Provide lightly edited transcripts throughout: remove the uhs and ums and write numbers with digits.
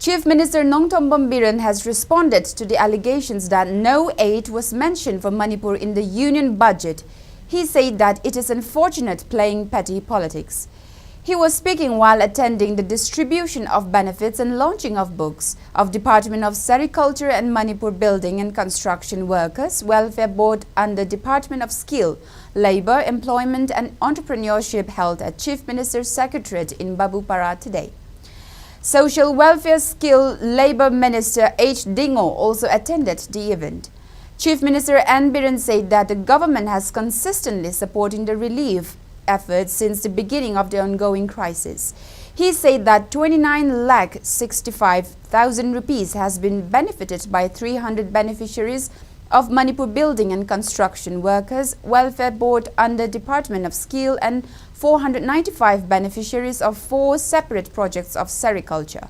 Chief Minister Nongtom Bambiran has responded to the allegations that no aid was mentioned for Manipur in the union budget. He said that it is unfortunate playing petty politics. He was speaking while attending the distribution of benefits and launching of books of Department of Sericulture and Manipur Building and Construction Workers Welfare Board under Department of Skill, Labour, Employment and Entrepreneurship held at Chief Minister's Secretariat in Babupara today. Social Welfare Skill Labour Minister H. Dingo also attended the event. Chief Minister N. Biren said that the government has consistently supported the relief efforts since the beginning of the ongoing crisis. He said that 29,65,000 rupees has been benefited by 300 beneficiaries of Manipur Building and Construction Workers Welfare Board under Department of Skill and 495 beneficiaries of 4 separate projects of sericulture.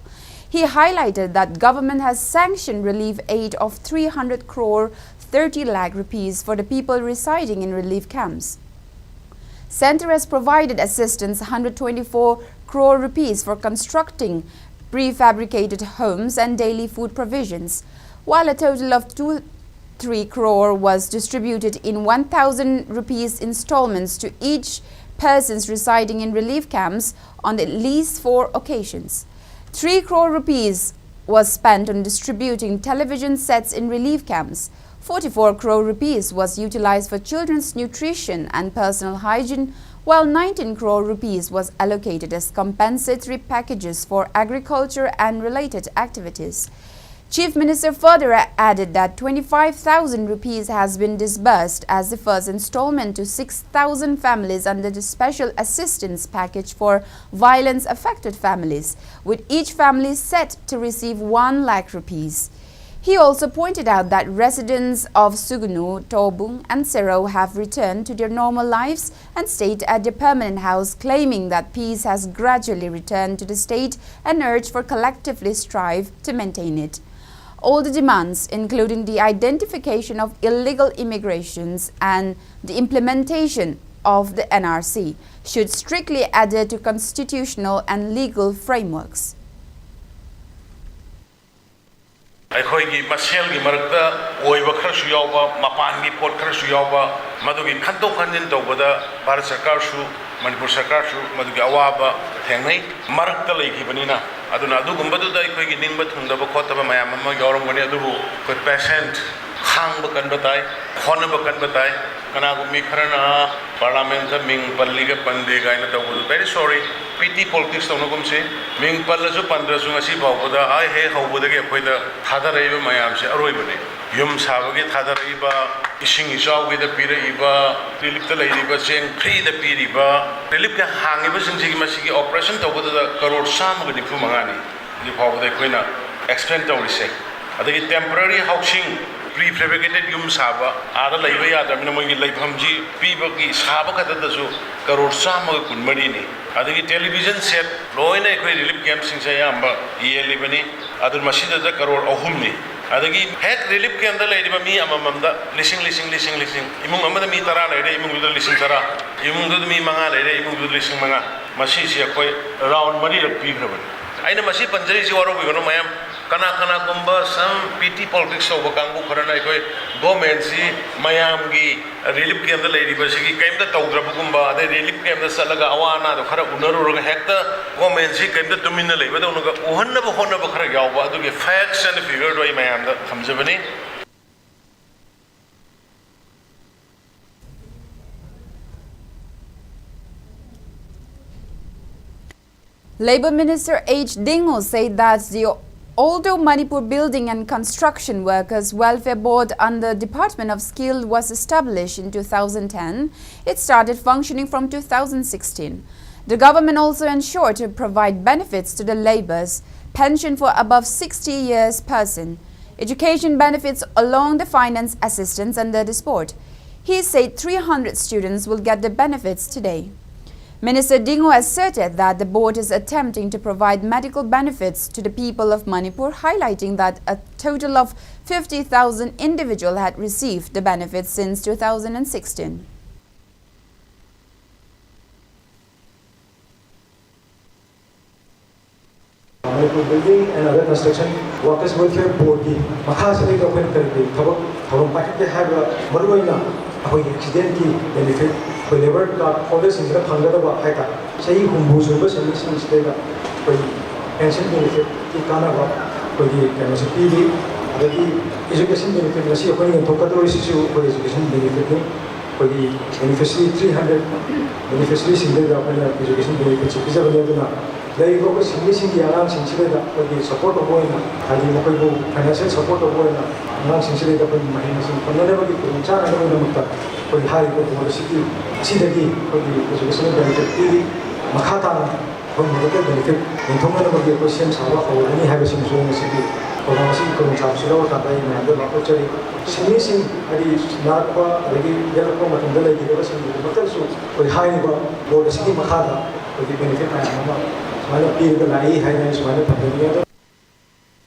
He highlighted that government has sanctioned relief aid of 300 crore 30 lakh rupees for the people residing in relief camps. Centre has provided assistance 124 crore rupees for constructing prefabricated homes and daily food provisions, while a total of 3 crore was distributed in 1,000 rupees installments to each persons residing in relief camps on at least 4 occasions. 3 crore rupees was spent on distributing television sets in relief camps. 44 crore rupees was utilized for children's nutrition and personal hygiene, while 19 crore rupees was allocated as compensatory packages for agriculture and related activities. Chief Minister further added that 25,000 rupees has been disbursed as the first installment to 6,000 families under the special assistance package for violence-affected families, with each family set to receive 1 lakh rupees. He also pointed out that residents of Sugunu, Tobung and Sero have returned to their normal lives and stayed at their permanent house, claiming that peace has gradually returned to the state and urged for collectively strive to maintain it. All the demands, including the identification of illegal immigrations and the implementation of the NRC, should strictly adhere to constitutional and legal frameworks. ꯑꯩꯈꯣꯏꯒꯤ ꯃꯁꯦꯜꯒꯤ ꯃꯔꯛꯇ ꯑꯣꯏꯕ ꯈꯔꯁꯨ ꯌꯥꯎꯕ ꯃꯄꯥꯟꯒꯤ ꯄꯣꯠ ꯈꯔꯁꯨ ꯌꯥꯎꯕ ꯃꯗꯨꯒꯤ ꯈꯟꯗꯣꯛ ꯈꯟꯖꯤꯟ ꯇꯧꯕꯗ ꯚꯥꯔꯠ ꯁꯔꯀꯥꯔꯁꯨ ꯃꯅꯤꯄꯨꯔ ꯁꯔꯀꯥꯔꯁꯨ ꯃꯗꯨꯒꯤ ꯑꯋꯥꯕ ꯊꯦꯡꯅꯩ ꯃꯔꯛꯇ ꯂꯩꯈꯤꯕꯅꯤꯅ ꯑꯗꯨꯅ ꯑꯗꯨꯒꯨꯝꯕꯗꯨꯗ ꯑꯩꯈꯣꯏꯒꯤ ꯅꯤꯡꯕ ꯊꯨꯡꯗꯕ ꯈꯣꯠꯇꯕ ꯃꯌꯥꯝ ꯑꯃ ꯌꯥꯎꯔꯝꯒꯅꯤ ꯑꯗꯨꯕꯨ ꯑꯩꯈꯣꯏ ꯄꯦꯁꯦꯟꯠ ꯈꯥꯡꯕ ꯀꯟꯕ ꯇꯥꯏ ꯍꯣꯠꯅꯕ ꯀꯟꯕ ꯇꯥꯏ ꯀꯅꯥꯒꯨꯝꯕ ꯃꯤ ꯈꯔꯅ ꯄꯥꯔꯂꯥꯃꯦꯟꯇ ꯃꯤꯡ ꯄꯜꯂꯤꯒ ꯄꯟꯗꯦ ꯀꯥꯏꯅ ꯇꯧꯕꯗꯨ ꯚꯦꯔꯤ ꯁꯣꯔꯤ ꯄꯤꯇꯤ ꯄꯣꯂꯤꯇꯤꯛꯁ ꯇꯧꯅꯒꯨꯝꯁꯤ ꯃꯤꯡ ꯄꯜꯂꯁꯨ ꯄꯟꯗ꯭ꯔꯁꯨ ꯉꯁꯤ ꯐꯥꯎꯕꯗ ꯍꯦꯛ ꯍꯧꯕꯗꯒꯤ ꯑꯩꯈꯣꯏꯗ ꯊꯥꯗꯔꯛꯏꯕ ꯃꯌꯥꯝꯁꯦ ꯑꯔꯣꯏꯕꯅꯤ ꯌꯨꯝ ꯁꯥꯕꯒꯤ ꯊꯥꯗꯔꯛꯏꯕ ꯏꯁꯤꯡ ꯏꯆꯥꯎꯒꯤꯗ ꯄꯤꯔꯛꯏꯕ ꯔꯤꯂꯤꯐꯇ ꯂꯩꯔꯤꯕ ꯆꯦꯡ ꯐ꯭ꯔꯤꯗ ꯄꯤꯔꯤꯕ ꯔꯤꯂꯤꯐꯀ ꯍꯥꯡꯉꯤꯕꯁꯤꯡꯁꯤꯒꯤ ꯃꯁꯤꯒꯤ ꯑꯣꯄꯔꯦꯁꯟ ꯇꯧꯕꯗꯨꯗ ꯀꯔꯣꯔ 195ꯅꯤ ꯍꯧꯖꯤꯛ ꯐꯥꯎꯕꯗ ꯑꯩꯈꯣꯏꯅ ꯑꯦꯛꯁꯄ꯭ꯂꯦꯟ ꯇꯧꯔꯤꯁꯦ ꯑꯗꯒꯤ temporary housing prefabricated yum saba ada laiba yadamina mogi laifamji pibagi saba khadadasu crore 120 ni adagi television set loina ekoi relief camp singsa yamba yelibani adu masida da crore 3 ni adagi hek relief camp da laiba mi amamamda lising imung amada mi tara laide imung du lising tara imung du mi manga laide imung du lising manga masi si ekoi round mari rak pi grabani aina masi panjari si waro bigono mayam kana gumba some PT politics over Kangu Karana government si Mayamgi relief camp the lady basically came the Taudrabugumba, the relief camp the Salaga Awana, the Kara Unaru Hector, government si came the Tuminale, but Uhana Bakaraga to get facts and figure to Mayam the Kamzavani. Labour Minister H. Dingo said that although Manipur Building and Construction Workers Welfare Board under Department of Skill was established in 2010, it started functioning from 2016. The government also ensured to provide benefits to the labourers, pension for above 60 years person, education benefits along the finance assistance under the sport. He said 300 students will get the benefits today. Minister Dingo asserted that the board is attempting to provide medical benefits to the people of Manipur, highlighting that a total of 50,000 individuals had received the benefits since 2016. Manipur Building and other construction workers welfare board ki makha se ko khen kar ke thabo thabo pa ke ha ba maruina ahoi accident ki benefit ko labor ka college indra phanga da ba ha ka sahi humbu su ba semi se da ko pension benefit ki kana ba ko di kana se pi adagi education benefit nasi ko ni to ka do issue ko education benefit ni ko di beneficiary 300 beneficiary single da ko education benefit se bisa ba na Dari ko sini sini alam sini sini dah pergi support apa ini, hari mau pergi financial support apa ini, alam sini sini dah pergi main sini. Kalau ada pergi perencanaan ada mana muka, pergi hari ko tu sini sini lagi pergi education benefit ini, makatan pergi mereka benefit. Yang tu mana pergi question sahaja kalau ini hari sini semua sini. Kalau masih perencanaan sudah orang kata ini ada lapor cari sini sini hari nak apa lagi dia lapor macam dah lagi dia sini betul so pergi hari ko boleh sini makatan pergi benefit mana. Mana pilih ke lain, hanya semuanya pandemi ada.